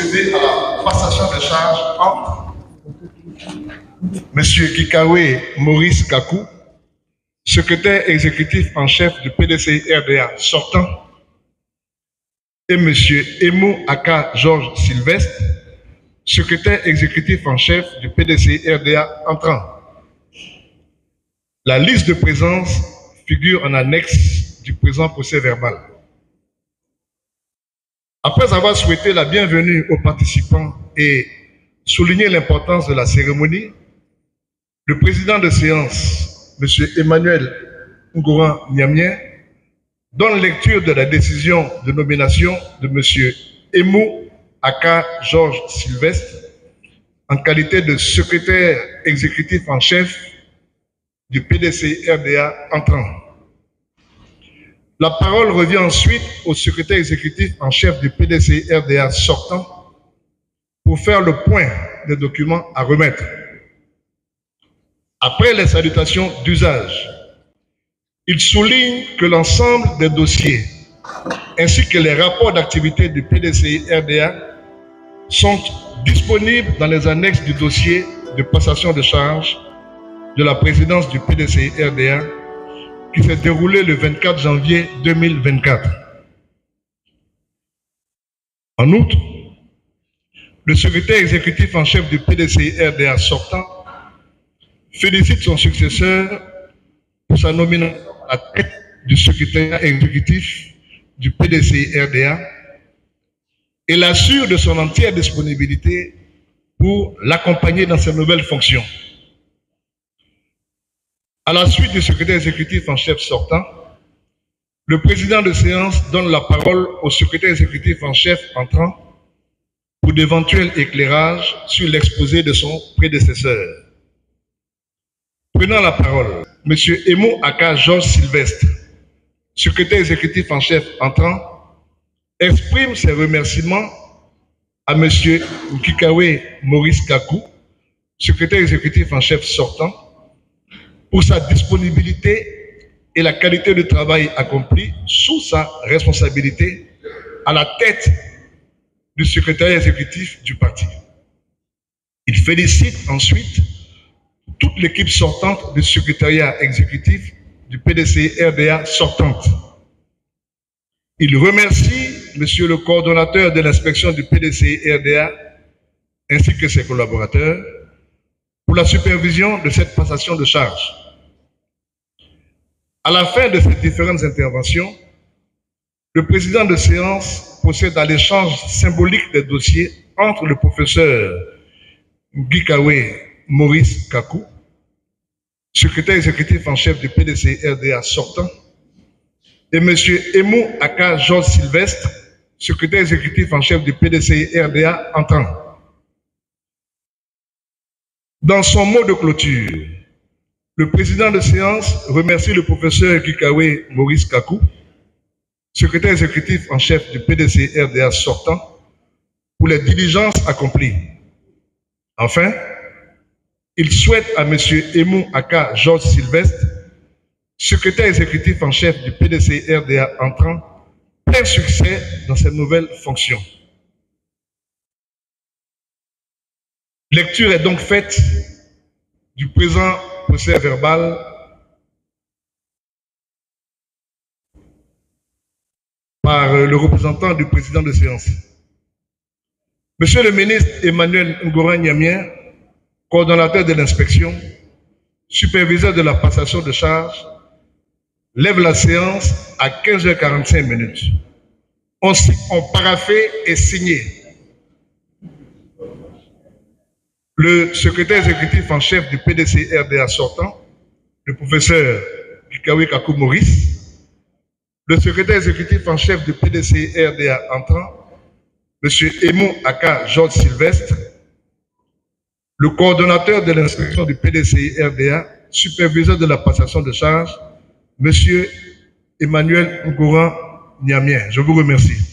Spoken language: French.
procéder à la passation de charge entre M. Gikawe Maurice Kakou, secrétaire exécutif en chef du PDCI-RDA sortant, et M. Emo Aka Georges Sylvestre, secrétaire exécutif en chef du PDCI-RDA entrant. La liste de présence figure en annexe du présent procès verbal. Après avoir souhaité la bienvenue aux participants et souligné l'importance de la cérémonie, le président de séance, M. Emmanuel Ngoran Niamien, donne lecture de la décision de nomination de M. Emo Aka Georges Sylvestre en qualité de secrétaire exécutif en chef du PDCI-RDA entrant. La parole revient ensuite au secrétaire exécutif en chef du PDCI-RDA sortant pour faire le point des documents à remettre. Après les salutations d'usage, il souligne que l'ensemble des dossiers ainsi que les rapports d'activité du PDCI-RDA sont disponibles dans les annexes du dossier de passation de charge de la présidence du PDCI-RDA qui s'est déroulé le 24 janvier 2024. En outre, le secrétaire exécutif en chef du PDCI-RDA sortant félicite son successeur pour sa nomination à la tête du secrétariat exécutif du PDCI-RDA et l'assure de son entière disponibilité pour l'accompagner dans ses nouvelles fonctions. À la suite du secrétaire exécutif en chef sortant, le président de séance donne la parole au secrétaire exécutif en chef entrant pour d'éventuels éclairages sur l'exposé de son prédécesseur. Prenant la parole, M. Emo Aka Georges Sylvestre, secrétaire exécutif en chef entrant, exprime ses remerciements à M. Gikawe Maurice Kakou, secrétaire exécutif en chef sortant, pour sa disponibilité et la qualité de travail accompli sous sa responsabilité à la tête du secrétariat exécutif du parti. Il félicite ensuite toute l'équipe sortante du secrétariat exécutif du PDCI-RDA sortante. Il remercie Monsieur le coordonnateur de l'inspection du PDCI-RDA ainsi que ses collaborateurs pour la supervision de cette passation de charge. À la fin de ces différentes interventions, le président de séance procède à l'échange symbolique des dossiers entre le professeur Gikawe Maurice Kakou, secrétaire exécutif en chef du PDCI-RDA sortant, et M. Emo Aka Georges Sylvestre, secrétaire exécutif en chef du PDCI-RDA entrant. Dans son mot de clôture, le président de séance remercie le professeur Gikawe Maurice Kakou, secrétaire exécutif en chef du PDCI-RDA sortant, pour les diligences accomplies. Enfin, il souhaite à M. Emo Aka Georges Sylvestre, secrétaire exécutif en chef du PDCI-RDA entrant, plein succès dans ses nouvelles fonctions. Lecture est donc faite du présent procès verbal par le représentant du président de séance. Monsieur le ministre Emmanuel Ngoran Niamien, coordonnateur de l'inspection, superviseur de la passation de charge, lève la séance à 15h45. On paraphé et signé le secrétaire exécutif en chef du PDCI-RDA sortant, le professeur Gikawe Kakou Maurice, le secrétaire exécutif en chef du PDCI-RDA entrant, M. Emo Aka Georges Sylvestre, le coordonnateur de l'inspection du PDCI-RDA, superviseur de la passation de charge, M. Emmanuel Ngoran Niamien. Je vous remercie.